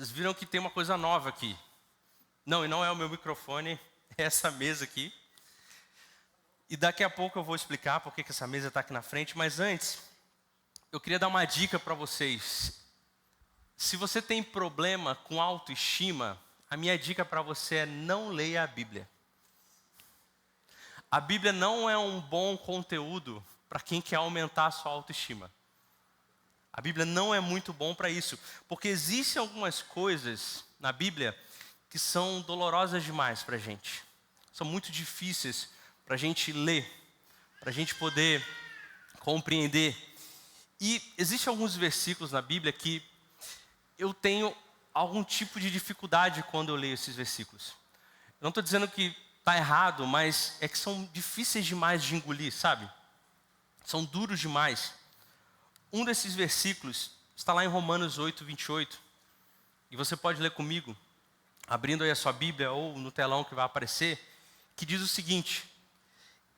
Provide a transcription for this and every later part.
Vocês viram que tem uma coisa nova aqui. Não, e não é o meu microfone, é essa mesa aqui. E daqui a pouco eu vou explicar por que essa mesa está aqui na frente. Mas antes, eu queria dar uma dica para vocês. Se você tem problema com autoestima, a minha dica para você é não leia a Bíblia. A Bíblia não é um bom conteúdo para quem quer aumentar a sua autoestima. A Bíblia não é muito bom para isso, porque existem algumas coisas na Bíblia que são dolorosas demais para a gente. São muito difíceis para a gente ler, para a gente poder compreender. E existem alguns versículos na Bíblia que eu tenho algum tipo de dificuldade quando eu leio esses versículos. Eu não estou dizendo que está errado, mas é que são difíceis demais de engolir, sabe? São duros demais. Um desses versículos está lá em Romanos 8, 28. E você pode ler comigo, abrindo aí a sua Bíblia ou no telão que vai aparecer, que diz o seguinte: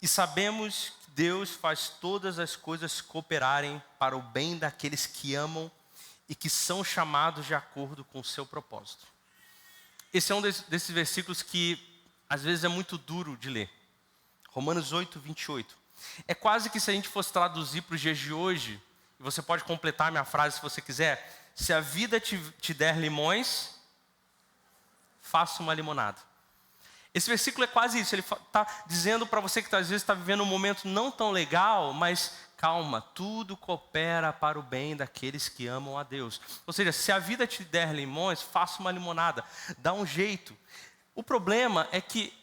e sabemos que Deus faz todas as coisas cooperarem para o bem daqueles que amam e que são chamados de acordo com o seu propósito. Esse é um desses versículos que às vezes é muito duro de ler. Romanos 8, 28. É quase que se a gente fosse traduzir para os dias de hoje, e você pode completar a minha frase se você quiser: se a vida te der limões, faça uma limonada. Esse versículo é quase isso. Ele está dizendo para você que às vezes está vivendo um momento não tão legal, mas calma, tudo coopera para o bem daqueles que amam a Deus. Ou seja, se a vida te der limões, faça uma limonada, dá um jeito. O problema é que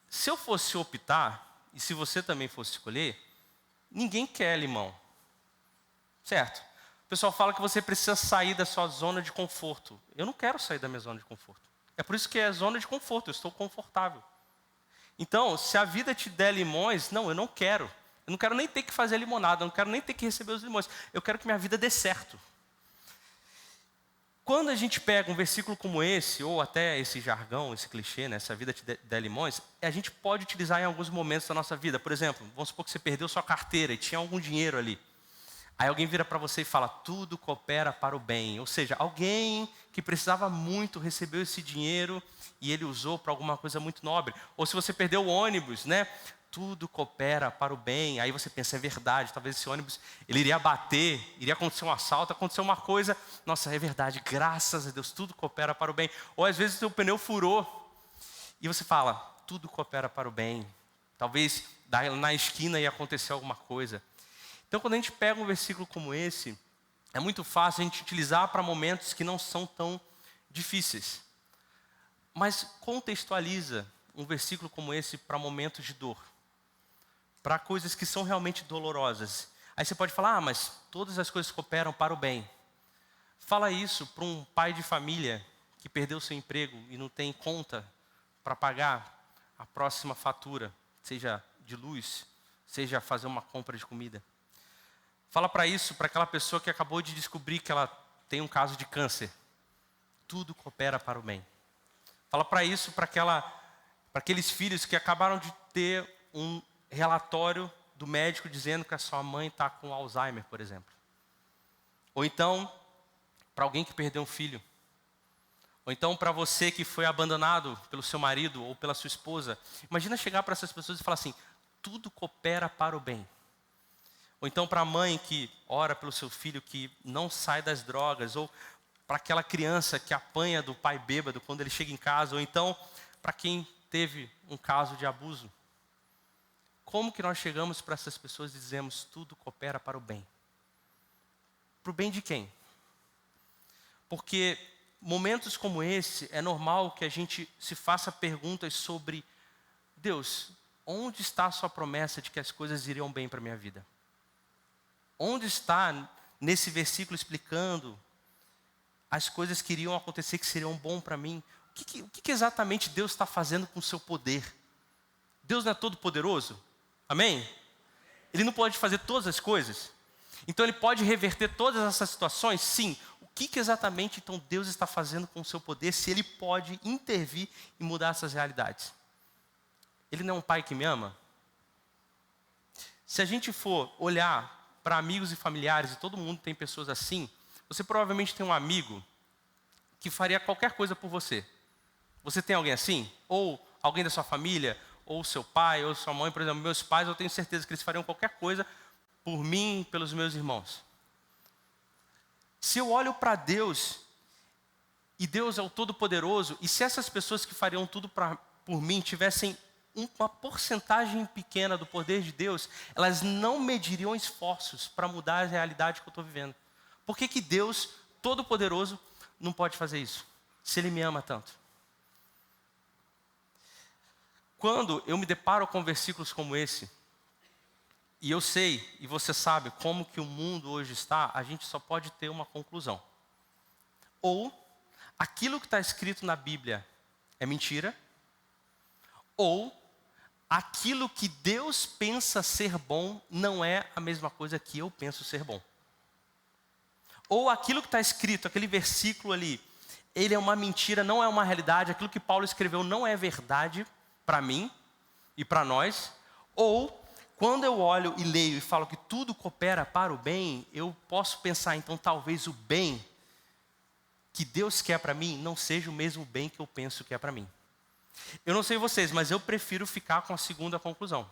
se eu fosse optar, e se você também fosse escolher, ninguém quer limão, certo? O pessoal fala que você precisa sair da sua zona de conforto. Eu não quero sair da minha zona de conforto. É por isso que é zona de conforto, eu estou confortável. Então, se a vida te der limões, não, eu não quero. Eu não quero nem ter que fazer limonada, eu não quero nem ter que receber os limões. Eu quero que minha vida dê certo. Quando a gente pega um versículo como esse, ou até esse jargão, esse clichê, né, se a vida te der limões, a gente pode utilizar em alguns momentos da nossa vida. Por exemplo, vamos supor que você perdeu sua carteira e tinha algum dinheiro ali. Aí alguém vira para você e fala: tudo coopera para o bem. Ou seja, alguém que precisava muito recebeu esse dinheiro e ele usou para alguma coisa muito nobre. Ou se você perdeu o ônibus, né? Tudo coopera para o bem. Aí você pensa: é verdade, talvez esse ônibus ele iria bater, iria acontecer um assalto, aconteceu uma coisa. Nossa, é verdade, graças a Deus, tudo coopera para o bem. Ou às vezes o seu pneu furou e você fala: tudo coopera para o bem. Talvez na esquina ia acontecer alguma coisa. Então, quando a gente pega um versículo como esse, é muito fácil a gente utilizar para momentos que não são tão difíceis. Mas contextualiza um versículo como esse para momentos de dor, para coisas que são realmente dolorosas. Aí você pode falar: mas todas as coisas cooperam para o bem. Fala isso para um pai de família que perdeu seu emprego e não tem conta para pagar a próxima fatura, seja de luz, seja fazer uma compra de comida. Fala para isso, para aquela pessoa que acabou de descobrir que ela tem um caso de câncer. Tudo coopera para o bem. Fala para isso, para aqueles filhos que acabaram de ter um relatório do médico dizendo que a sua mãe está com Alzheimer, por exemplo. Ou então, para alguém que perdeu um filho. Ou então, para você que foi abandonado pelo seu marido ou pela sua esposa. Imagina chegar para essas pessoas e falar assim: tudo coopera para o bem. Ou então para a mãe que ora pelo seu filho que não sai das drogas. Ou para aquela criança que apanha do pai bêbado quando ele chega em casa. Ou então para quem teve um caso de abuso. Como que nós chegamos para essas pessoas e dizemos: tudo coopera para o bem? Para o bem de quem? Porque momentos como esse, é normal que a gente se faça perguntas sobre: Deus, onde está a sua promessa de que as coisas iriam bem para a minha vida? Onde está nesse versículo explicando as coisas que iriam acontecer, que seriam bom para mim? O que exatamente Deus está fazendo com o seu poder? Deus não é todo poderoso? Amém? Ele não pode fazer todas as coisas? Então ele pode reverter todas essas situações? Sim. O que exatamente então Deus está fazendo com o seu poder, se ele pode intervir e mudar essas realidades? Ele não é um pai que me ama? Se a gente for olhar para amigos e familiares, e todo mundo tem pessoas assim, você provavelmente tem um amigo que faria qualquer coisa por você. Você tem alguém assim? Ou alguém da sua família? Ou seu pai, ou sua mãe? Por exemplo, meus pais, eu tenho certeza que eles fariam qualquer coisa por mim e pelos meus irmãos. Se eu olho para Deus, e Deus é o Todo-Poderoso, e se essas pessoas que fariam tudo por mim tivessem uma porcentagem pequena do poder de Deus, elas não mediriam esforços para mudar a realidade que eu estou vivendo. Por que que Deus, Todo-Poderoso, não pode fazer isso? Se Ele me ama tanto. Quando eu me deparo com versículos como esse, e eu sei, e você sabe, como que o mundo hoje está, a gente só pode ter uma conclusão. Ou aquilo que está escrito na Bíblia é mentira, ou aquilo que Deus pensa ser bom não é a mesma coisa que eu penso ser bom. Ou aquilo que está escrito, aquele versículo ali, ele é uma mentira, não é uma realidade, aquilo que Paulo escreveu não é verdade para mim e para nós. Ou, quando eu olho e leio e falo que tudo coopera para o bem, eu posso pensar, então talvez o bem que Deus quer para mim não seja o mesmo bem que eu penso que é para mim. Eu não sei vocês, mas eu prefiro ficar com a segunda conclusão.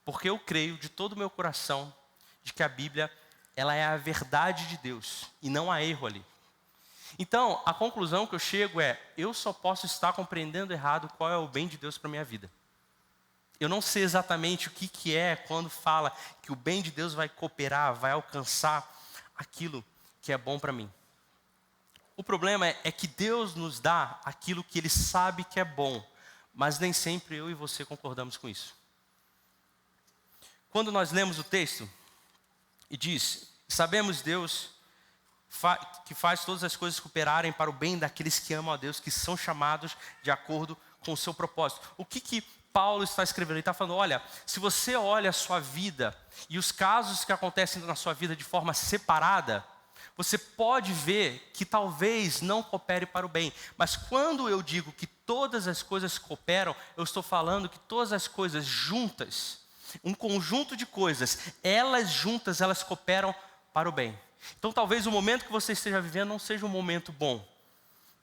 Porque eu creio de todo o meu coração de que a Bíblia, ela é a verdade de Deus e não há erro ali. Então, a conclusão que eu chego é, eu só posso estar compreendendo errado qual é o bem de Deus para a minha vida. Eu não sei exatamente o que é quando fala que o bem de Deus vai cooperar, vai alcançar aquilo que é bom para mim. O problema é que Deus nos dá aquilo que Ele sabe que é bom, mas nem sempre eu e você concordamos com isso. Quando nós lemos o texto e diz, sabemos Deus que faz todas as coisas cooperarem para o bem daqueles que amam a Deus, que são chamados de acordo com o seu propósito. O que Paulo está escrevendo? Ele está falando, olha, se você olha a sua vida e os casos que acontecem na sua vida de forma separada, você pode ver que talvez não coopere para o bem. Mas quando eu digo que todas as coisas cooperam, eu estou falando que todas as coisas juntas, um conjunto de coisas, elas juntas, elas cooperam para o bem. Então talvez o momento que você esteja vivendo não seja um momento bom.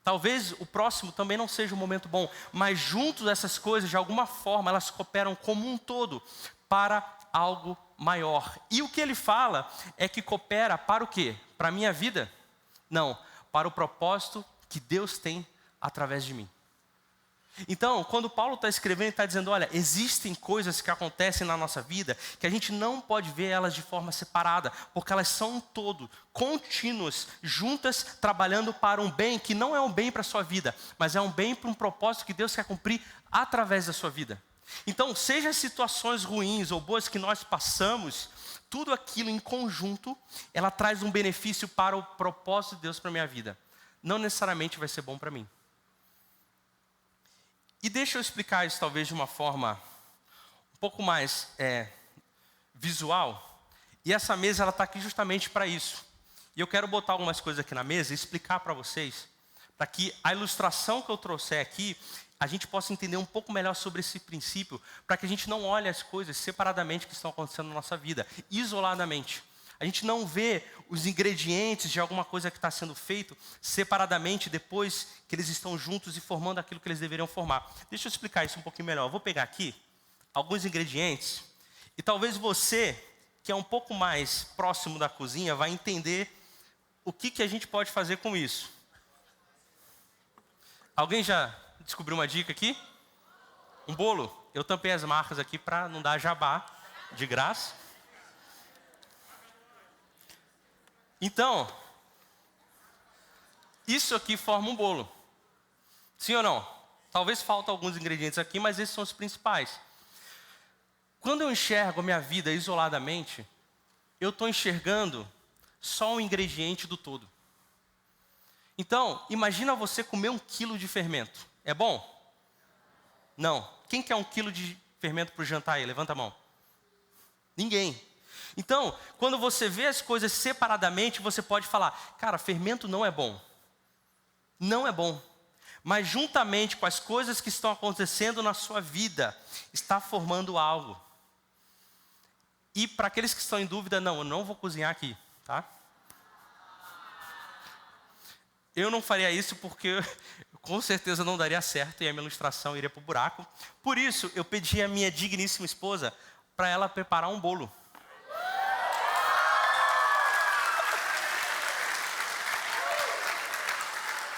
Talvez o próximo também não seja um momento bom. Mas juntos essas coisas, de alguma forma, elas cooperam como um todo para algo maior. E o que ele fala é que coopera para o quê? Para a minha vida? Não, para o propósito que Deus tem através de mim. Então, quando Paulo está escrevendo, ele está dizendo, olha, existem coisas que acontecem na nossa vida que a gente não pode ver elas de forma separada, porque elas são um todo, contínuas, juntas, trabalhando para um bem que não é um bem para a sua vida, mas é um bem para um propósito que Deus quer cumprir através da sua vida. Então, seja as situações ruins ou boas que nós passamos, tudo aquilo em conjunto, ela traz um benefício para o propósito de Deus para a minha vida. Não necessariamente vai ser bom para mim. E deixa eu explicar isso talvez de uma forma um pouco mais visual. E essa mesa ela está aqui justamente para isso. E eu quero botar algumas coisas aqui na mesa e explicar para vocês, para que a ilustração que eu trouxer aqui, a gente possa entender um pouco melhor sobre esse princípio, para que a gente não olhe as coisas separadamente que estão acontecendo na nossa vida, isoladamente. A gente não vê os ingredientes de alguma coisa que está sendo feito separadamente, depois que eles estão juntos e formando aquilo que eles deveriam formar. Deixa eu explicar isso um pouquinho melhor. Eu vou pegar aqui alguns ingredientes, e talvez você, que é um pouco mais próximo da cozinha, vai entender o que a gente pode fazer com isso. Alguém já descobriu uma dica aqui? Um bolo. Eu tampei as marcas aqui para não dar jabá de graça. Então, isso aqui forma um bolo. Sim ou não? Talvez faltem alguns ingredientes aqui, mas esses são os principais. Quando eu enxergo a minha vida isoladamente, eu estou enxergando só um ingrediente do todo. Então, imagina você comer 1 quilo de fermento. É bom? Não. Quem quer 1 quilo de fermento para o jantar aí? Levanta a mão. Ninguém. Então, quando você vê as coisas separadamente, você pode falar, cara, fermento não é bom. Não é bom. Mas juntamente com as coisas que estão acontecendo na sua vida, está formando algo. E para aqueles que estão em dúvida, não, eu não vou cozinhar aqui, tá? Eu não faria isso porque com certeza não daria certo e a minha ilustração iria para o buraco. Por isso, eu pedi à minha digníssima esposa para ela preparar um bolo.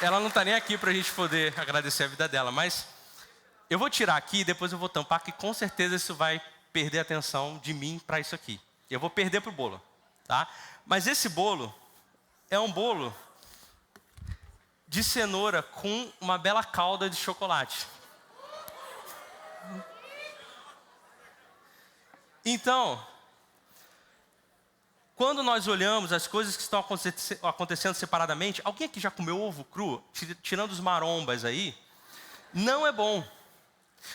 Ela não está nem aqui para a gente poder agradecer a vida dela, mas eu vou tirar aqui e depois eu vou tampar, que com certeza isso vai perder a atenção de mim para isso aqui. Eu vou perder para o bolo, tá? Mas esse bolo é um bolo de cenoura com uma bela calda de chocolate. Então, quando nós olhamos as coisas que estão acontecendo separadamente, alguém aqui já comeu ovo cru, tirando os marombas aí? Não é bom.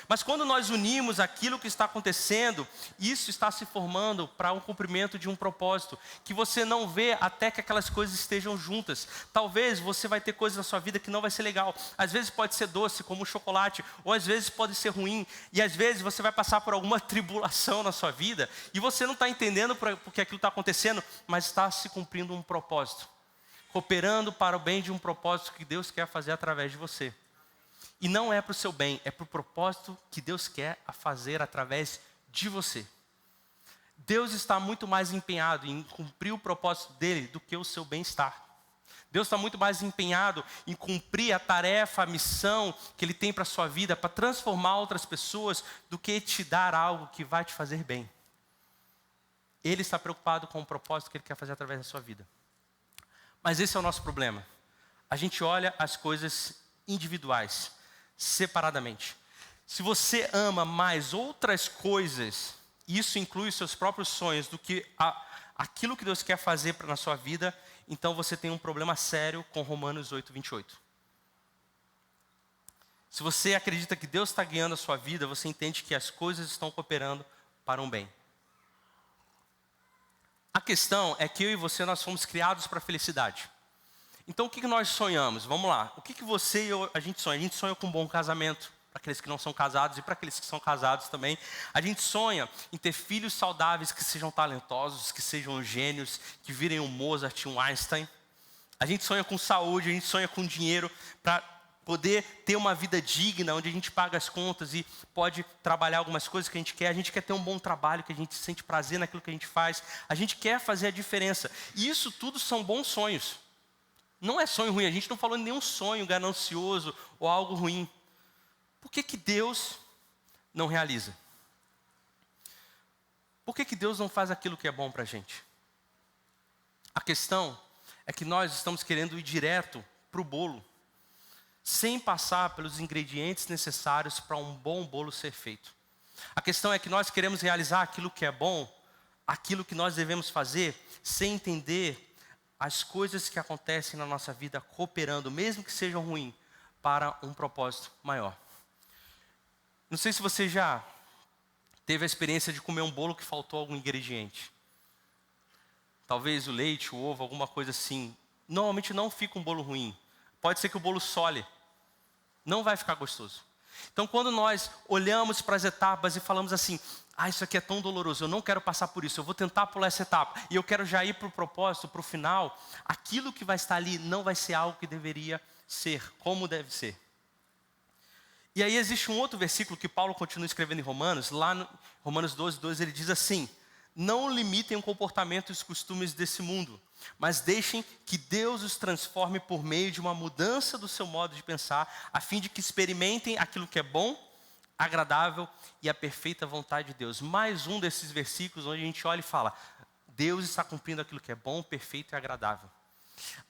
Mas quando nós unimos aquilo que está acontecendo, isso está se formando para um cumprimento de um propósito, que você não vê até que aquelas coisas estejam juntas. Talvez você vai ter coisas na sua vida que não vai ser legal. Às vezes pode ser doce, como o chocolate, ou às vezes pode ser ruim. E às vezes você vai passar por alguma tribulação na sua vida, e você não está entendendo porque aquilo está acontecendo, mas está se cumprindo um propósito. Cooperando para o bem de um propósito que Deus quer fazer através de você. E não é para o seu bem, é para o propósito que Deus quer fazer através de você. Deus está muito mais empenhado em cumprir o propósito dele do que o seu bem-estar. Deus está muito mais empenhado em cumprir a tarefa, a missão que Ele tem para a sua vida, para transformar outras pessoas, do que te dar algo que vai te fazer bem. Ele está preocupado com o propósito que Ele quer fazer através da sua vida. Mas esse é o nosso problema. A gente olha as coisas individuais, separadamente. Se você ama mais outras coisas, isso inclui os seus próprios sonhos, do que aquilo que Deus quer fazer na sua vida, então você tem um problema sério com Romanos 8:28. Se você acredita que Deus está guiando a sua vida, você entende que as coisas estão cooperando para um bem. A questão é que eu e você, nós fomos criados para a felicidade. Então o que nós sonhamos? Vamos lá. O que você e a gente sonha? A gente sonha com um bom casamento, para aqueles que não são casados e para aqueles que são casados também. A gente sonha em ter filhos saudáveis, que sejam talentosos, que sejam gênios, que virem um Mozart, um Einstein. A gente sonha com saúde, a gente sonha com dinheiro para poder ter uma vida digna, onde a gente paga as contas e pode trabalhar algumas coisas que a gente quer. A gente quer ter um bom trabalho, que a gente sente prazer naquilo que a gente faz. A gente quer fazer a diferença. E isso tudo são bons sonhos. Não é sonho ruim, a gente não falou nenhum sonho ganancioso ou algo ruim. Por que Deus não realiza? Por que Deus não faz aquilo que é bom para a gente? A questão é que nós estamos querendo ir direto para o bolo, sem passar pelos ingredientes necessários para um bom bolo ser feito. A questão é que nós queremos realizar aquilo que é bom, aquilo que nós devemos fazer, sem entender as coisas que acontecem na nossa vida cooperando, mesmo que sejam ruins, para um propósito maior. Não sei se você já teve a experiência de comer um bolo que faltou algum ingrediente. Talvez o leite, o ovo, alguma coisa assim. Normalmente não fica um bolo ruim. Pode ser que o bolo sole. Não vai ficar gostoso. Então quando nós olhamos para as etapas e falamos assim: isso aqui é tão doloroso, eu não quero passar por isso, eu vou tentar pular essa etapa, e eu quero já ir para o propósito, para o final, aquilo que vai estar ali não vai ser algo que deveria ser, como deve ser. E aí existe um outro versículo que Paulo continua escrevendo em Romanos, lá no Romanos 12:2, ele diz assim: não limitem o comportamento e os costumes desse mundo, mas deixem que Deus os transforme por meio de uma mudança do seu modo de pensar, a fim de que experimentem aquilo que é bom, agradável e a perfeita vontade de Deus. Mais um desses versículos onde a gente olha e fala: Deus está cumprindo aquilo que é bom, perfeito e agradável.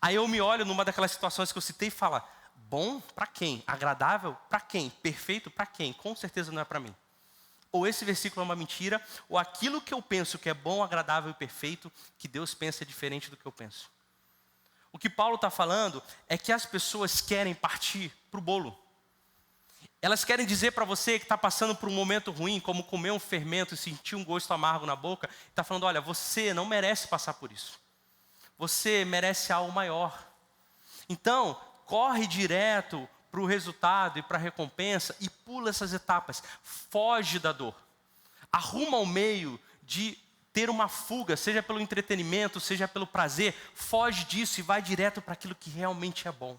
Aí eu me olho numa daquelas situações que eu citei e falo: bom para quem? Agradável para quem? Perfeito para quem? Com certeza não é para mim. Ou esse versículo é uma mentira, ou aquilo que eu penso que é bom, agradável e perfeito, que Deus pensa é diferente do que eu penso. O que Paulo está falando é que as pessoas querem partir para o bolo. Elas querem dizer para você que está passando por um momento ruim, como comer um fermento e sentir um gosto amargo na boca, está falando: olha, você não merece passar por isso. Você merece algo maior. Então, corre direto para o resultado e para a recompensa e pula essas etapas. Foge da dor. Arruma um meio de ter uma fuga, seja pelo entretenimento, seja pelo prazer, foge disso e vai direto para aquilo que realmente é bom.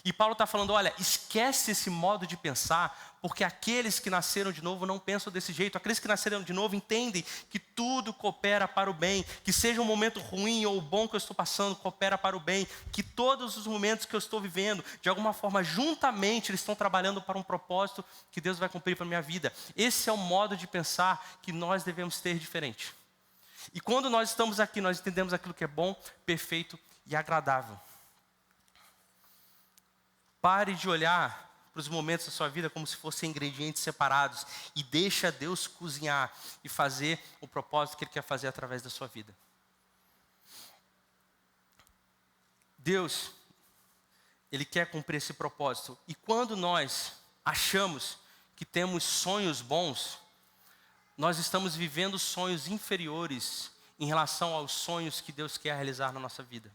E Paulo está falando, olha, esquece esse modo de pensar, porque aqueles que nasceram de novo não pensam desse jeito. Aqueles que nasceram de novo entendem que tudo coopera para o bem, que seja um momento ruim ou bom que eu estou passando, coopera para o bem, que todos os momentos que eu estou vivendo, de alguma forma, juntamente, eles estão trabalhando para um propósito que Deus vai cumprir para a minha vida. Esse é o modo de pensar que nós devemos ter diferente. E quando nós estamos aqui, nós entendemos aquilo que é bom, perfeito e agradável. Pare de olhar para os momentos da sua vida como se fossem ingredientes separados e deixa Deus cozinhar e fazer o propósito que Ele quer fazer através da sua vida. Deus, Ele quer cumprir esse propósito. E quando nós achamos que temos sonhos bons, nós estamos vivendo sonhos inferiores em relação aos sonhos que Deus quer realizar na nossa vida.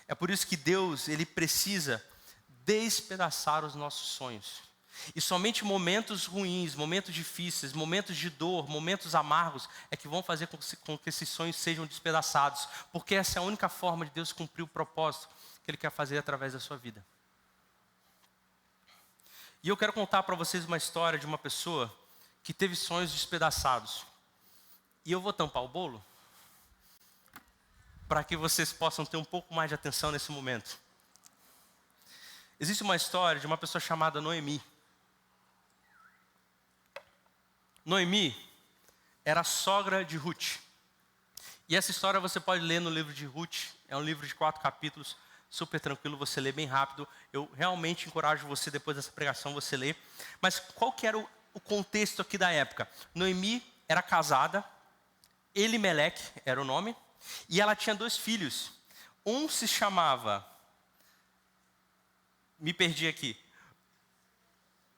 É por isso que Deus, Ele precisa despedaçar os nossos sonhos. E somente momentos ruins, momentos difíceis, momentos de dor, momentos amargos é que vão fazer com que esses sonhos sejam despedaçados. Porque essa é a única forma de Deus cumprir o propósito que Ele quer fazer através da sua vida. E eu quero contar para vocês uma história de uma pessoa que teve sonhos despedaçados. E eu vou tampar o bolo para que vocês possam ter um pouco mais de atenção nesse momento. Existe uma história de uma pessoa chamada Noemi. Noemi era a sogra de Ruth. E essa história você pode ler no livro de Ruth. É um livro de 4 capítulos, super tranquilo, você lê bem rápido. Eu realmente encorajo você, depois dessa pregação, você ler. Mas qual que era o contexto aqui da época? Noemi era casada, Elimeleque era o nome, e ela tinha 2 filhos. Um se chamava... Me perdi aqui.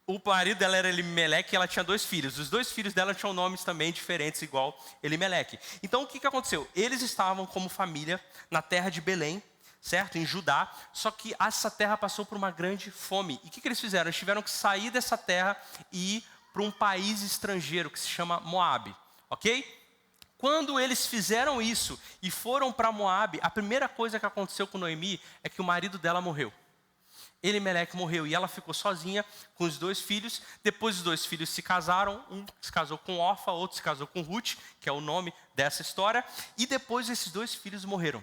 O marido dela era Elimeleque e ela tinha 2 filhos. Os 2 filhos dela tinham nomes também diferentes, igual Elimeleque. Então o que aconteceu? Eles estavam como família na terra de Belém, certo? Em Judá. Só que essa terra passou por uma grande fome. E o que eles fizeram? Eles tiveram que sair dessa terra e ir para um país estrangeiro que se chama Moabe. Ok? Quando eles fizeram isso e foram para Moabe, a primeira coisa que aconteceu com Noemi é que o marido dela morreu. Elimeleque morreu e ela ficou sozinha com os 2 filhos. Depois os 2 filhos se casaram, um se casou com Orfa, outro se casou com Ruth, que é o nome dessa história. E depois esses 2 filhos morreram.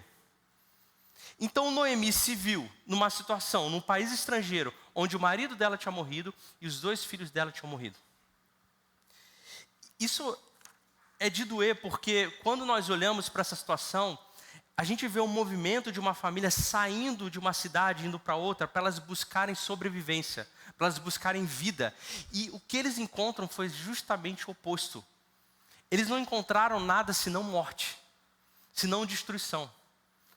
Então Noemi se viu numa situação, num país estrangeiro, onde o marido dela tinha morrido e os 2 filhos dela tinham morrido. Isso é de doer, porque quando nós olhamos para essa situação, a gente vê um movimento de uma família saindo de uma cidade, indo para outra, para elas buscarem sobrevivência, para elas buscarem vida. E o que eles encontram foi justamente o oposto. Eles não encontraram nada senão morte, senão destruição,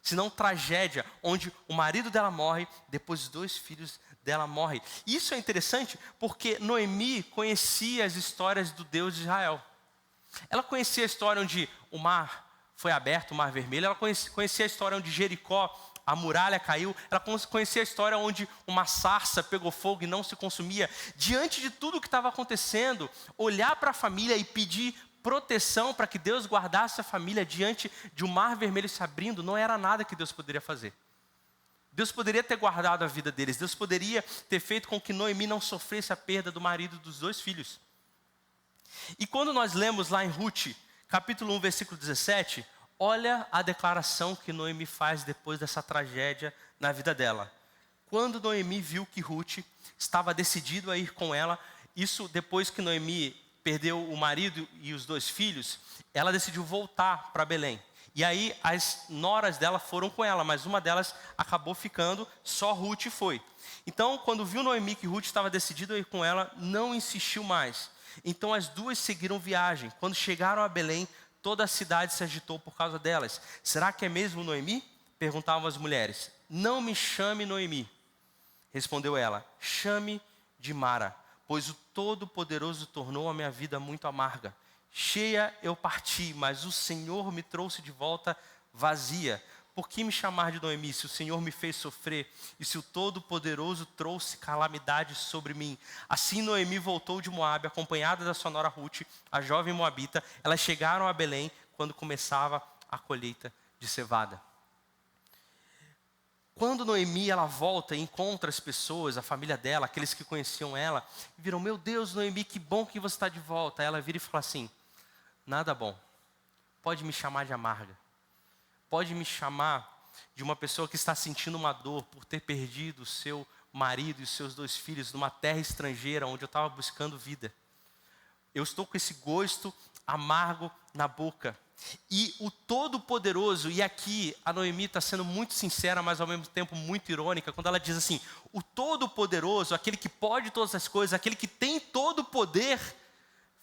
senão tragédia, onde o marido dela morre, depois os 2 filhos dela morrem. E isso é interessante porque Noemi conhecia as histórias do Deus de Israel. Ela conhecia a história onde o mar foi aberto, o mar vermelho. Ela conhecia a história onde Jericó, a muralha caiu. Ela conhecia a história onde uma sarça pegou fogo e não se consumia. Diante de tudo o que estava acontecendo, olhar para a família e pedir proteção para que Deus guardasse a família diante de um mar vermelho se abrindo, não era nada que Deus poderia fazer. Deus poderia ter guardado a vida deles. Deus poderia ter feito com que Noemi não sofresse a perda do marido dos 2 filhos. E quando nós lemos lá em Ruth, capítulo 1, versículo 17, olha a declaração que Noemi faz depois dessa tragédia na vida dela. Quando Noemi viu que Ruth estava decidido a ir com ela, isso depois que Noemi perdeu o marido e os 2 filhos, ela decidiu voltar para Belém. E aí as noras dela foram com ela, mas uma delas acabou ficando, só Ruth foi. Então, quando viu Noemi que Ruth estava decidida a ir com ela, não insistiu mais. Então as 2 seguiram viagem. Quando chegaram a Belém, toda a cidade se agitou por causa delas. Será que é mesmo Noemi? Perguntavam as mulheres. Não me chame Noemi, respondeu ela. Chame de Mara, pois o Todo-Poderoso tornou a minha vida muito amarga. Cheia eu parti, mas o Senhor me trouxe de volta vazia. Por que me chamar de Noemi, se o Senhor me fez sofrer e se o Todo-Poderoso trouxe calamidade sobre mim? Assim Noemi voltou de Moabe, acompanhada da sua nora Ruth, a jovem moabita. Elas chegaram a Belém. quando começava a colheita de cevada. Quando Noemi ela volta e encontra as pessoas, a família dela, aqueles que conheciam ela, viram: meu Deus, Noemi, que bom que você está de volta. Aí ela vira e fala assim: nada bom, pode me chamar de amarga, pode me chamar de uma pessoa que está sentindo uma dor por ter perdido o seu marido e os seus 2 filhos numa terra estrangeira onde eu estava buscando vida. Eu estou com esse gosto amargo na boca. E o Todo-Poderoso, e aqui a Noemi está sendo muito sincera, mas ao mesmo tempo muito irônica, quando ela diz assim: o Todo-Poderoso, aquele que pode todas as coisas, aquele que tem todo o poder,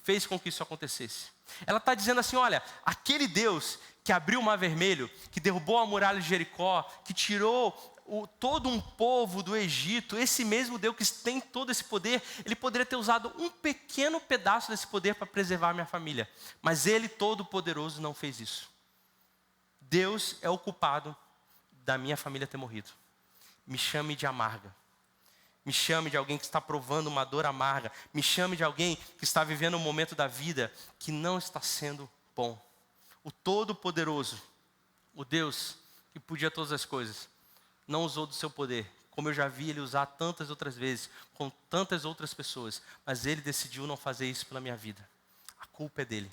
fez com que isso acontecesse. Ela está dizendo assim: olha, aquele Deus que abriu o Mar Vermelho, que derrubou a muralha de Jericó, que tirou todo um povo do Egito, esse mesmo Deus que tem todo esse poder, ele poderia ter usado um pequeno pedaço desse poder para preservar a minha família. Mas ele, Todo-Poderoso, não fez isso. Deus é o culpado da minha família ter morrido. Me chame de amarga. Me chame de alguém que está provando uma dor amarga. Me chame de alguém que está vivendo um momento da vida que não está sendo bom. O Todo-Poderoso, o Deus que podia todas as coisas, não usou do seu poder, como eu já vi ele usar tantas outras vezes, com tantas outras pessoas, mas ele decidiu não fazer isso pela minha vida. A culpa é dele.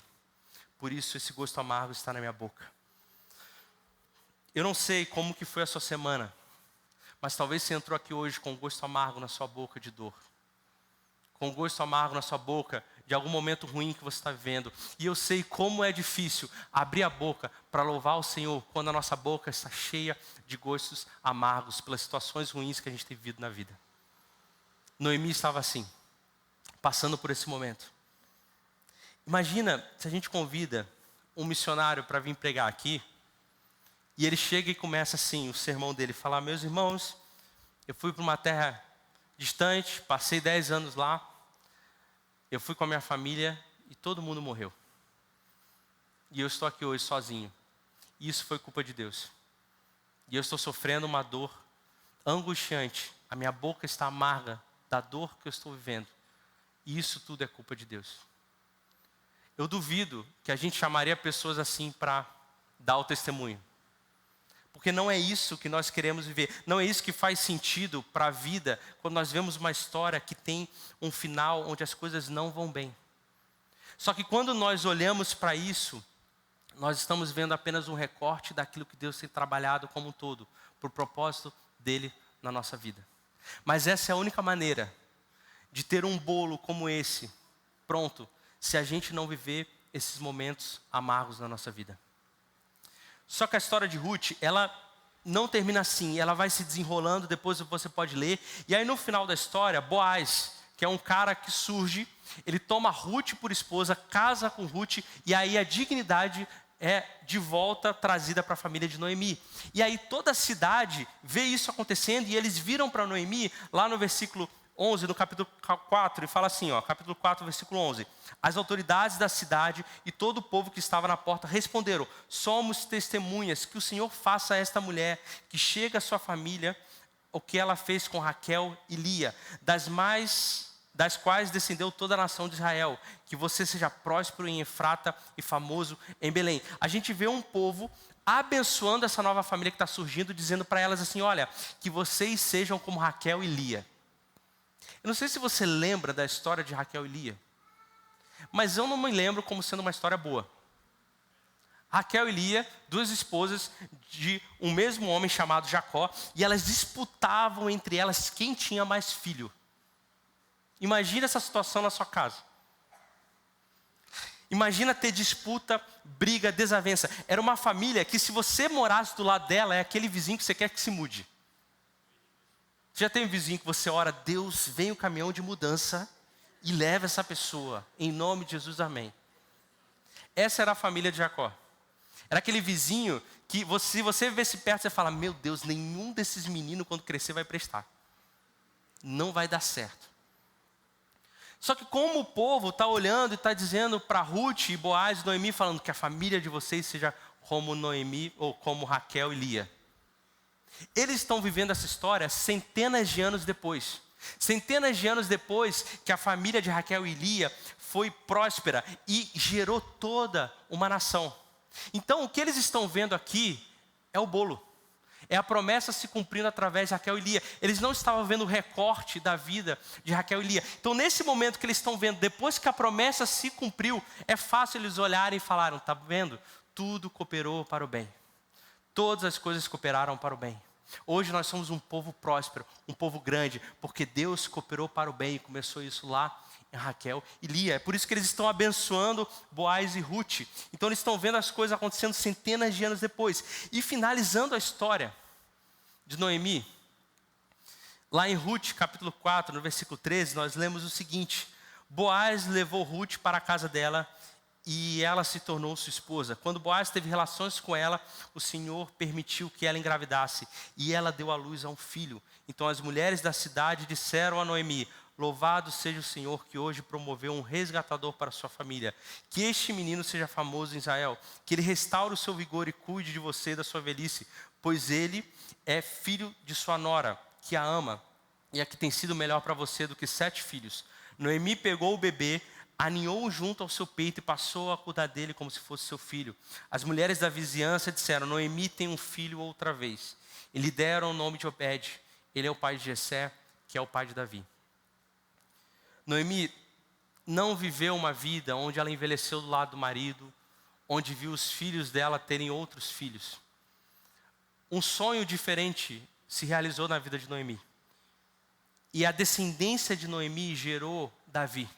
Por isso esse gosto amargo está na minha boca. Eu não sei como que foi a sua semana, mas talvez você entrou aqui hoje com um gosto amargo na sua boca de dor. Com um gosto amargo na sua boca de algum momento ruim que você está vivendo. E eu sei como é difícil abrir a boca para louvar o Senhor quando a nossa boca está cheia de gostos amargos pelas situações ruins que a gente tem vivido na vida. Noemi estava assim, passando por esse momento. Imagina se a gente convida um missionário para vir pregar aqui, e ele chega e começa assim, o sermão dele, falar: meus irmãos, eu fui para uma terra distante, passei 10 anos lá, eu fui com a minha família e todo mundo morreu. E eu estou aqui hoje sozinho. E isso foi culpa de Deus. E eu estou sofrendo uma dor angustiante. A minha boca está amarga da dor que eu estou vivendo. E isso tudo é culpa de Deus. Eu duvido que a gente chamaria pessoas assim para dar o testemunho. Porque não é isso que nós queremos viver. Não é isso que faz sentido para a vida, quando nós vemos uma história que tem um final onde as coisas não vão bem. Só que quando nós olhamos para isso, nós estamos vendo apenas um recorte daquilo que Deus tem trabalhado como um todo, por propósito dele na nossa vida. Mas essa é a única maneira de ter um bolo como esse, pronto, se a gente não viver esses momentos amargos na nossa vida. Só que a história de Ruth, ela não termina assim, ela vai se desenrolando, depois você pode ler. E aí no final da história, Boaz, que é um cara que surge, ele toma Ruth por esposa, casa com Ruth, e aí a dignidade é de volta trazida para a família de Noemi. E aí toda a cidade vê isso acontecendo, e eles viram para Noemi, lá no versículo 11, no capítulo 4, e fala assim, capítulo 4, versículo 11. As autoridades da cidade e todo o povo que estava na porta responderam: somos testemunhas que o Senhor faça a esta mulher, que chega à sua família, o que ela fez com Raquel e Lia, das quais descendeu toda a nação de Israel, que você seja próspero em Efrata e famoso em Belém. A gente vê um povo abençoando essa nova família que está surgindo, dizendo para elas assim: olha, que vocês sejam como Raquel e Lia. Eu não sei se você lembra da história de Raquel e Lia, mas eu não me lembro como sendo uma história boa. Raquel e Lia, 2 esposas de um mesmo homem chamado Jacó, e elas disputavam entre elas quem tinha mais filho. Imagina essa situação na sua casa. Imagina ter disputa, briga, desavença. Era uma família que, se você morasse do lado dela, é aquele vizinho que você quer que se mude. Já tem um vizinho que você ora: Deus, vem o caminhão de mudança e leva essa pessoa, em nome de Jesus, amém. Essa era a família de Jacó. Era aquele vizinho que, se você vivesse perto, você fala: meu Deus, nenhum desses meninos quando crescer vai prestar. Não vai dar certo. Só que como o povo está olhando e está dizendo para Ruth e Boaz e Noemi, falando que a família de vocês seja como Noemi ou como Raquel e Lia. Eles estão vivendo essa história centenas de anos depois. Centenas de anos depois que a família de Raquel e Lia foi próspera e gerou toda uma nação. Então, o que eles estão vendo aqui é o bolo. É a promessa se cumprindo através de Raquel e Lia. Eles não estavam vendo o recorte da vida de Raquel e Lia. Então, nesse momento que eles estão vendo, depois que a promessa se cumpriu, é fácil eles olharem e falarem, está vendo? Tudo cooperou para o bem. Todas as coisas cooperaram para o bem. Hoje nós somos um povo próspero, um povo grande, porque Deus cooperou para o bem e começou isso lá em Raquel e Lia. É por isso que eles estão abençoando Boaz e Ruth. Então eles estão vendo as coisas acontecendo centenas de anos depois. E finalizando a história de Noemi, lá em Ruth, capítulo 4, no versículo 13, nós lemos o seguinte: Boaz levou Ruth para a casa dela e ela se tornou sua esposa. Quando Boaz teve relações com ela, o Senhor permitiu que ela engravidasse e ela deu à luz a um filho. Então as mulheres da cidade disseram a Noemi: louvado seja o Senhor que hoje promoveu um resgatador para sua família. Que este menino seja famoso em Israel, que ele restaure o seu vigor e cuide de você e da sua velhice, pois ele é filho de sua nora, que a ama, e a que tem sido melhor para você do que 7 filhos. Noemi pegou o bebê, aninhou-o junto ao seu peito e passou a cuidar dele como se fosse seu filho. As mulheres da vizinhança disseram: Noemi tem um filho outra vez. E lhe deram o nome de Obed. Ele é o pai de Jessé, que é o pai de Davi. Noemi não viveu uma vida onde ela envelheceu do lado do marido, onde viu os filhos dela terem outros filhos. Um sonho diferente se realizou na vida de Noemi. E a descendência de Noemi gerou Davi.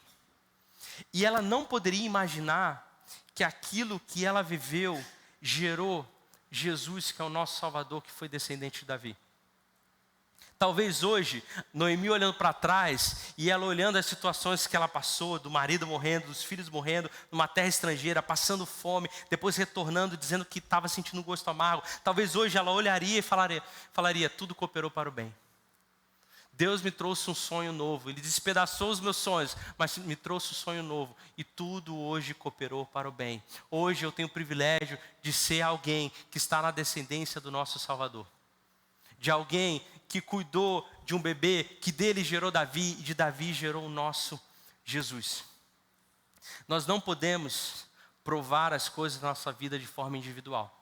E ela não poderia imaginar que aquilo que ela viveu gerou Jesus, que é o nosso Salvador, que foi descendente de Davi. Talvez hoje, Noemi olhando para trás e ela olhando as situações que ela passou, do marido morrendo, dos filhos morrendo, numa terra estrangeira, passando fome, depois retornando, dizendo que estava sentindo um gosto amargo. Talvez hoje ela olharia e falaria, tudo cooperou para o bem. Deus me trouxe um sonho novo, Ele despedaçou os meus sonhos, mas me trouxe um sonho novo. E tudo hoje cooperou para o bem. Hoje eu tenho o privilégio de ser alguém que está na descendência do nosso Salvador. De alguém que cuidou de um bebê, que dele gerou Davi, e de Davi gerou o nosso Jesus. Nós não podemos provar as coisas da nossa vida de forma individual.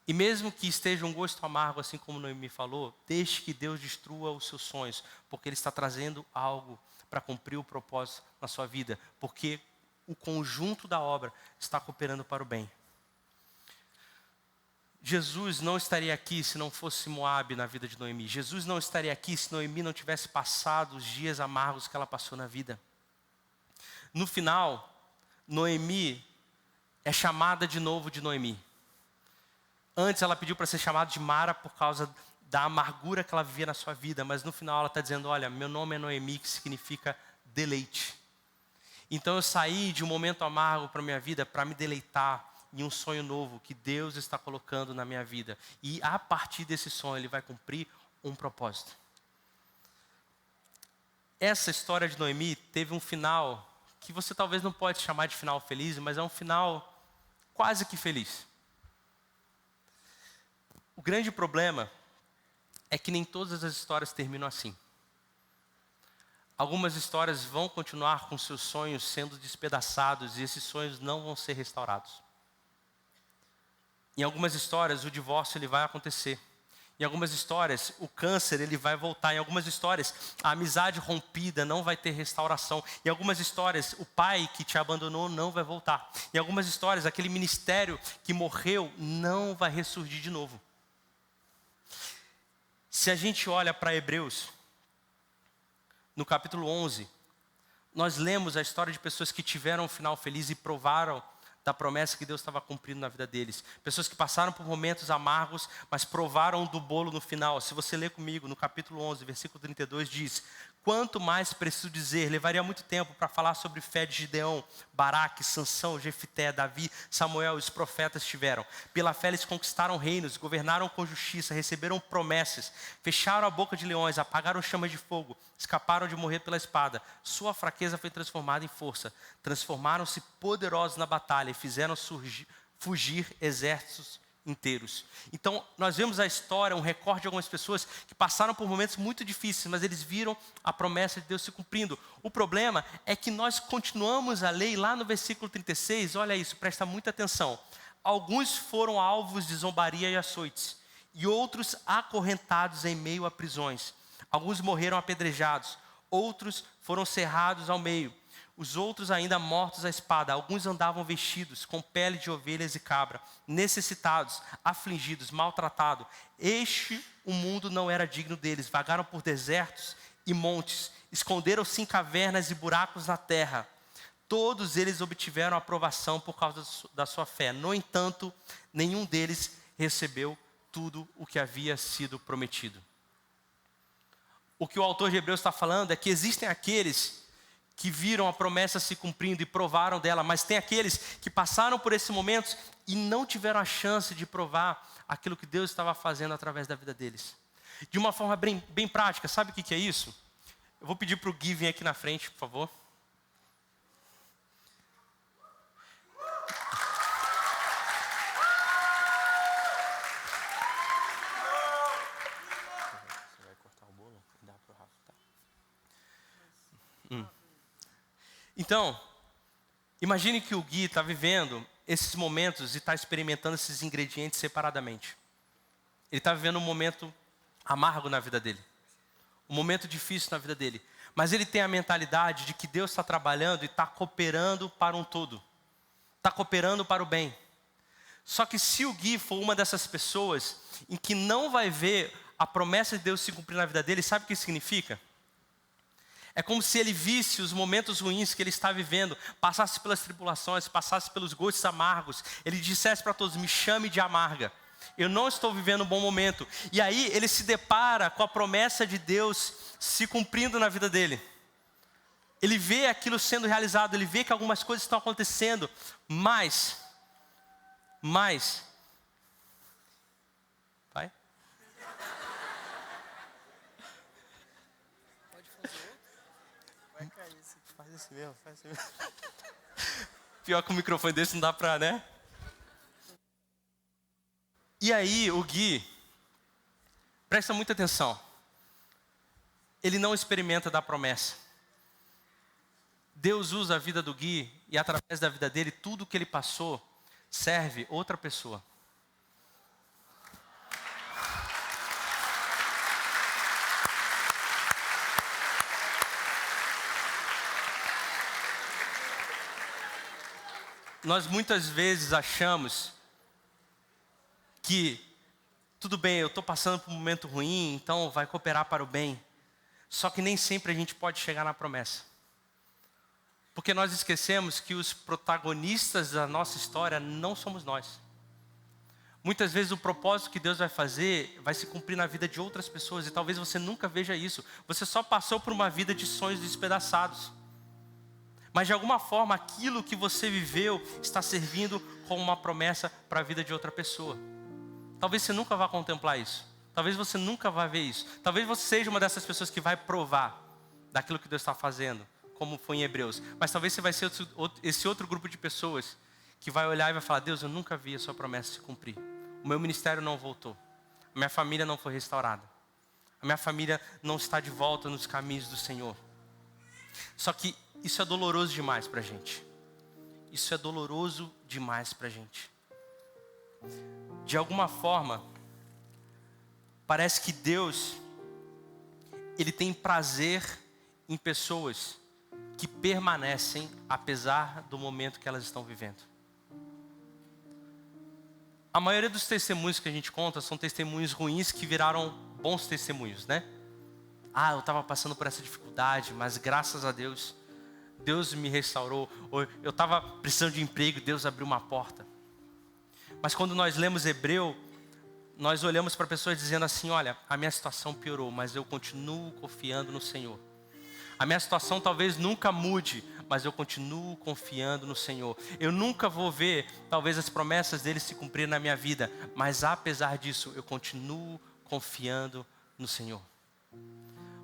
E mesmo que esteja um gosto amargo, assim como Noemi falou, deixe que Deus destrua os seus sonhos, porque Ele está trazendo algo para cumprir o propósito na sua vida, porque o conjunto da obra está cooperando para o bem. Jesus não estaria aqui se não fosse Moabe na vida de Noemi. Jesus não estaria aqui se Noemi não tivesse passado os dias amargos que ela passou na vida. No final, Noemi é chamada de novo de Noemi. Antes ela pediu para ser chamada de Mara por causa da amargura que ela vivia na sua vida. Mas no final ela está dizendo, olha, meu nome é Noemi, que significa deleite. Então eu saí de um momento amargo para a minha vida para me deleitar em um sonho novo que Deus está colocando na minha vida. E a partir desse sonho Ele vai cumprir um propósito. Essa história de Noemi teve um final que você talvez não pode chamar de final feliz, mas é um final quase que feliz. O grande problema é que nem todas as histórias terminam assim. Algumas histórias vão continuar com seus sonhos sendo despedaçados e esses sonhos não vão ser restaurados. Em algumas histórias o divórcio ele vai acontecer. Em algumas histórias o câncer ele vai voltar. Em algumas histórias a amizade rompida não vai ter restauração. Em algumas histórias o pai que te abandonou não vai voltar. Em algumas histórias aquele ministério que morreu não vai ressurgir de novo. Se a gente olha para Hebreus, no capítulo 11, nós lemos a história de pessoas que tiveram um final feliz e provaram da promessa que Deus estava cumprindo na vida deles. Pessoas que passaram por momentos amargos, mas provaram do bolo no final. Se você ler comigo, no capítulo 11, versículo 32, diz: quanto mais preciso dizer, levaria muito tempo para falar sobre fé de Gideão, Baraque, Sansão, Jefité, Davi, Samuel e os profetas tiveram. Pela fé eles conquistaram reinos, governaram com justiça, receberam promessas, fecharam a boca de leões, apagaram chamas de fogo, escaparam de morrer pela espada. Sua fraqueza foi transformada em força. Transformaram-se poderosos na batalha e fizeram fugir exércitos inteiros. Então, nós vemos a história, um recorde de algumas pessoas que passaram por momentos muito difíceis, mas eles viram a promessa de Deus se cumprindo. O problema é que nós continuamos a ler, lá no versículo 36, olha isso, presta muita atenção. Alguns foram alvos de zombaria e açoites, e outros acorrentados em meio a prisões. Alguns morreram apedrejados, outros foram cerrados ao meio, os outros ainda mortos à espada. Alguns andavam vestidos com pele de ovelhas e cabra, necessitados, afligidos, maltratados. O mundo não era digno deles. Vagaram por desertos e montes, esconderam-se em cavernas e buracos na terra. Todos eles obtiveram aprovação por causa da sua fé. No entanto, nenhum deles recebeu tudo o que havia sido prometido. O que o autor de Hebreus está falando é que existem aqueles que viram a promessa se cumprindo e provaram dela, mas tem aqueles que passaram por esses momentos e não tiveram a chance de provar aquilo que Deus estava fazendo através da vida deles. De uma forma bem prática, sabe o que é isso? Eu vou pedir para o Gui vir aqui na frente, por favor. Você vai cortar o bolo? Dá para o Rafa, tá? Então, imagine que o Gui está vivendo esses momentos e está experimentando esses ingredientes separadamente. Ele está vivendo um momento amargo na vida dele, um momento difícil na vida dele, mas ele tem a mentalidade de que Deus está trabalhando e está cooperando para um todo, está cooperando para o bem. Só que se o Gui for uma dessas pessoas em que não vai ver a promessa de Deus se cumprir na vida dele, sabe o que isso significa? É como se ele visse os momentos ruins que ele está vivendo, passasse pelas tribulações, passasse pelos gostos amargos. Ele dissesse para todos: me chame de amarga. Eu não estou vivendo um bom momento. E aí ele se depara com a promessa de Deus se cumprindo na vida dele. Ele vê aquilo sendo realizado, ele vê que algumas coisas estão acontecendo, mas... Vai? Pode fazer outro? Vai cair esse aqui. Faz esse mesmo, faz esse mesmo. Pior que o microfone desse não dá pra, né? E aí o Gui, presta muita atenção, ele não experimenta da promessa. Deus usa a vida do Gui e através da vida dele, tudo que ele passou serve outra pessoa. Nós muitas vezes achamos que tudo bem, eu estou passando por um momento ruim, então vai cooperar para o bem. Só que nem sempre a gente pode chegar na promessa. Porque nós esquecemos que os protagonistas da nossa história não somos nós. Muitas vezes o propósito que Deus vai fazer vai se cumprir na vida de outras pessoas e talvez você nunca veja isso. Você só passou por uma vida de sonhos despedaçados. Mas de alguma forma aquilo que você viveu está servindo como uma promessa para a vida de outra pessoa. Talvez você nunca vá contemplar isso. Talvez você nunca vá ver isso. Talvez você seja uma dessas pessoas que vai provar daquilo que Deus está fazendo, como foi em Hebreus. Mas talvez você vai ser esse outro grupo de pessoas que vai olhar e vai falar: Deus, eu nunca vi a sua promessa se cumprir. O meu ministério não voltou. A minha família não foi restaurada. A minha família não está de volta nos caminhos do Senhor. Só que isso é doloroso demais para a gente. Isso é doloroso demais para a gente. De alguma forma, parece que Deus, Ele tem prazer em pessoas que permanecem apesar do momento que elas estão vivendo. A maioria dos testemunhos que a gente conta são testemunhos ruins que viraram bons testemunhos, né? Ah, eu estava passando por essa dificuldade, mas graças a Deus, Deus me restaurou. Ou eu estava precisando de emprego, Deus abriu uma porta. Mas quando nós lemos Hebreu, nós olhamos para pessoas dizendo assim: olha, a minha situação piorou, mas eu continuo confiando no Senhor. A minha situação talvez nunca mude, mas eu continuo confiando no Senhor. Eu nunca vou ver, talvez, as promessas dele se cumprir na minha vida, mas apesar disso, eu continuo confiando no Senhor.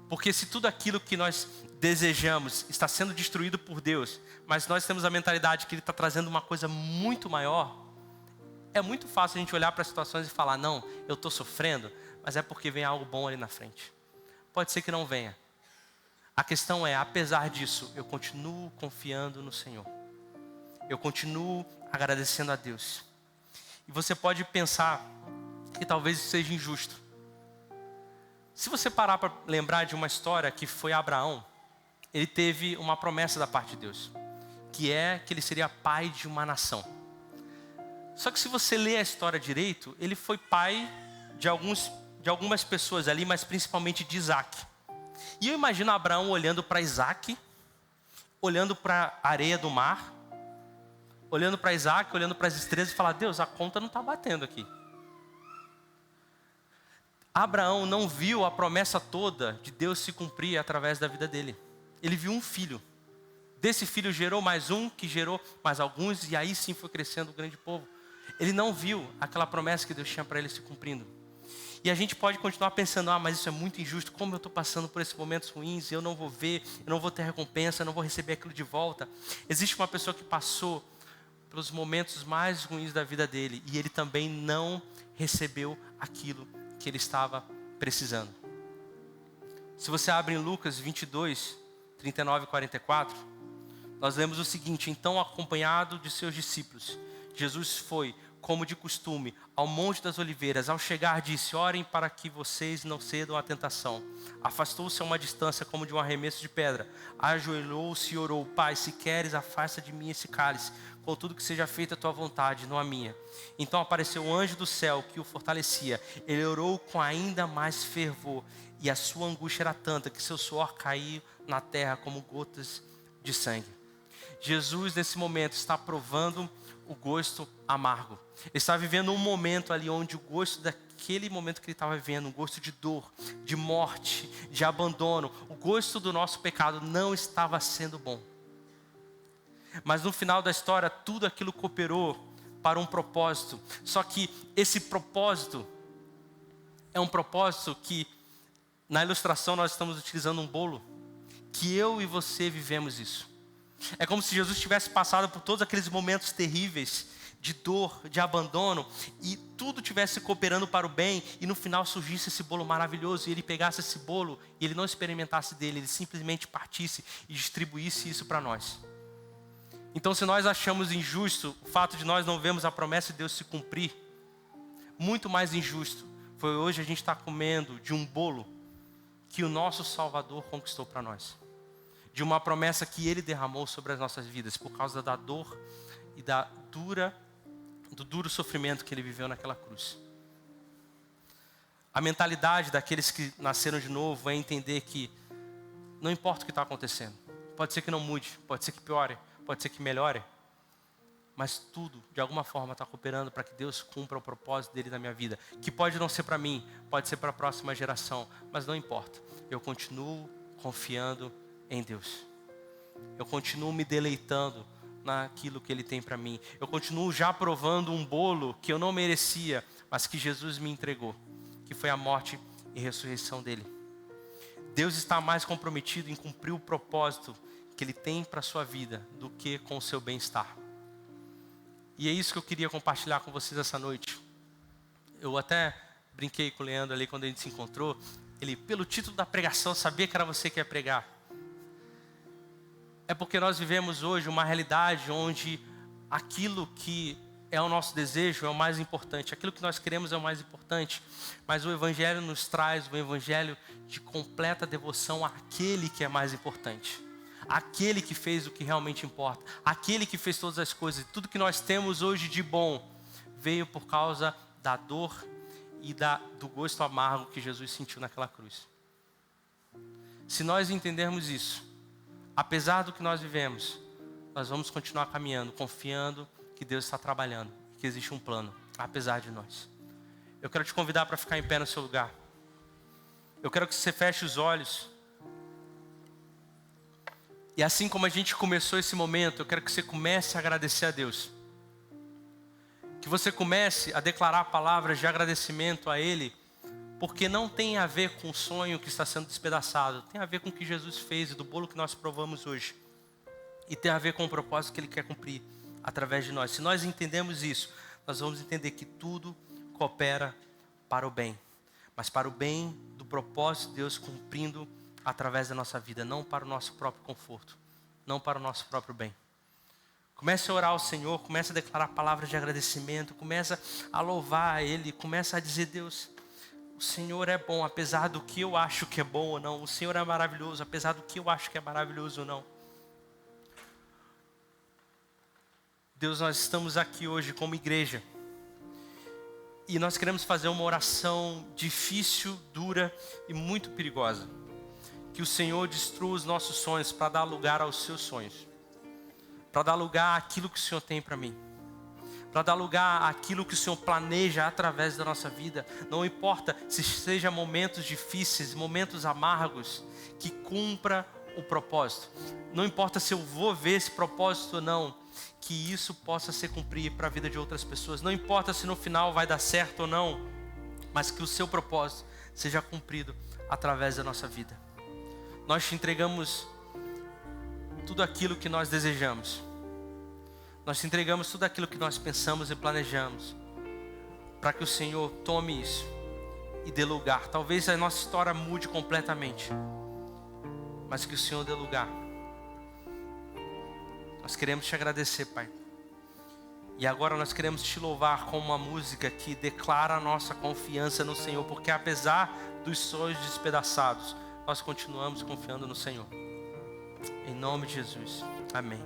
Porque se tudo aquilo que nós desejamos está sendo destruído por Deus, mas nós temos a mentalidade que Ele está trazendo uma coisa muito maior, é muito fácil a gente olhar para as situações e falar: não, eu estou sofrendo, mas é porque vem algo bom ali na frente. Pode ser que não venha. A questão é, apesar disso, eu continuo confiando no Senhor. Eu continuo agradecendo a Deus. E você pode pensar que talvez isso seja injusto. Se você parar para lembrar de uma história que foi Abraão, ele teve uma promessa da parte de Deus, que é que ele seria pai de uma nação. Só que se você ler a história direito, ele foi pai de algumas pessoas ali, mas principalmente de Isaac. E eu imagino Abraão olhando para Isaac, olhando para a areia do mar, olhando para Isaac, olhando para as estrelas e falar: Deus, a conta não está batendo aqui. Abraão não viu a promessa toda de Deus se cumprir através da vida dele. Ele viu um filho. Desse filho gerou mais um, que gerou mais alguns, e aí sim foi crescendo o grande povo. Ele não viu aquela promessa que Deus tinha para ele se cumprindo. E a gente pode continuar pensando: mas isso é muito injusto, como eu estou passando por esses momentos ruins, eu não vou ver, eu não vou ter recompensa, eu não vou receber aquilo de volta. Existe uma pessoa que passou pelos momentos mais ruins da vida dele, e ele também não recebeu aquilo que ele estava precisando. Se você abre em Lucas 22, 39 e 44, nós lemos o seguinte: então, acompanhado de seus discípulos, Jesus foi, como de costume, ao Monte das Oliveiras. Ao chegar, disse: orem para que vocês não cedam à tentação. Afastou-se a uma distância como de um arremesso de pedra. Ajoelhou-se e orou: Pai, se queres, afasta de mim esse cálice. Contudo, que seja feita a tua vontade, não a minha. Então apareceu o anjo do céu que o fortalecia. Ele orou com ainda mais fervor, e a sua angústia era tanta que seu suor caiu na terra como gotas de sangue. Jesus, nesse momento, está provando o gosto amargo. Ele está vivendo um momento ali onde o gosto daquele momento que ele estava vivendo, um gosto de dor, de morte, de abandono, o gosto do nosso pecado não estava sendo bom. Mas no final da história, tudo aquilo cooperou para um propósito. Só que esse propósito é um propósito que, na ilustração, nós estamos utilizando um bolo, que eu e você vivemos isso. É como se Jesus tivesse passado por todos aqueles momentos terríveis, de dor, de abandono, e tudo tivesse cooperando para o bem, e no final surgisse esse bolo maravilhoso, e ele pegasse esse bolo, e ele não experimentasse dele, ele simplesmente partisse e distribuísse isso para nós. Então, se nós achamos injusto o fato de nós não vermos a promessa de Deus se cumprir, muito mais injusto foi hoje a gente estar comendo de um bolo que o nosso Salvador conquistou para nós. De uma promessa que Ele derramou sobre as nossas vidas, por causa da dor e do duro sofrimento que Ele viveu naquela cruz. A mentalidade daqueles que nasceram de novo é entender que não importa o que está acontecendo. Pode ser que não mude, pode ser que piore, pode ser que melhore, mas tudo, de alguma forma, está cooperando para que Deus cumpra o propósito dele na minha vida. Que pode não ser para mim, pode ser para a próxima geração, mas não importa. Eu continuo confiando em Deus. Eu continuo me deleitando naquilo que Ele tem para mim. Eu continuo já provando um bolo que eu não merecia, mas que Jesus me entregou, que foi a morte e ressurreição dele. Deus está mais comprometido em cumprir o propósito que Ele tem para a sua vida do que com o seu bem-estar. E é isso que eu queria compartilhar com vocês essa noite. Eu até brinquei com o Leandro ali quando a gente se encontrou. Ele, pelo título da pregação, sabia que era você que ia pregar. É porque nós vivemos hoje uma realidade onde aquilo que é o nosso desejo é o mais importante. Aquilo que nós queremos é o mais importante. Mas o Evangelho nos traz um Evangelho de completa devoção àquele que é mais importante. Aquele que fez o que realmente importa. Aquele que fez todas as coisas. Tudo que nós temos hoje de bom veio por causa da dor e do gosto amargo que Jesus sentiu naquela cruz. Se nós entendermos isso, apesar do que nós vivemos, nós vamos continuar caminhando, confiando que Deus está trabalhando, que existe um plano, apesar de nós. Eu quero te convidar para ficar em pé no seu lugar. Eu quero que você feche os olhos. E assim como a gente começou esse momento, eu quero que você comece a agradecer a Deus. Que você comece a declarar palavras de agradecimento a Ele, porque não tem a ver com o sonho que está sendo despedaçado, tem a ver com o que Jesus fez e do bolo que nós provamos hoje. E tem a ver com o propósito que Ele quer cumprir através de nós. Se nós entendemos isso, nós vamos entender que tudo coopera para o bem. Mas para o bem do propósito de Deus cumprindo através da nossa vida, não para o nosso próprio conforto, não para o nosso próprio bem. Comece a orar ao Senhor, comece a declarar palavras de agradecimento, comece a louvar a Ele, comece a dizer: Deus, o Senhor é bom, apesar do que eu acho que é bom ou não. O Senhor é maravilhoso, apesar do que eu acho que é maravilhoso ou não. Deus, nós estamos aqui hoje como igreja. E nós queremos fazer uma oração difícil, dura e muito perigosa. Que o Senhor destrua os nossos sonhos para dar lugar aos seus sonhos. Para dar lugar àquilo que o Senhor tem para mim. Para dar lugar àquilo que o Senhor planeja através da nossa vida. Não importa se sejam momentos difíceis, momentos amargos, que cumpra o propósito. Não importa se eu vou ver esse propósito ou não, que isso possa ser cumprido para a vida de outras pessoas. Não importa se no final vai dar certo ou não, mas que o seu propósito seja cumprido através da nossa vida. Nós te entregamos tudo aquilo que nós desejamos. Nós te entregamos tudo aquilo que nós pensamos e planejamos, para que o Senhor tome isso e dê lugar. Talvez a nossa história mude completamente, mas que o Senhor dê lugar. Nós queremos te agradecer, Pai. E agora nós queremos te louvar com uma música que declara a nossa confiança no Senhor, porque apesar dos sonhos despedaçados, nós continuamos confiando no Senhor. Em nome de Jesus. Amém.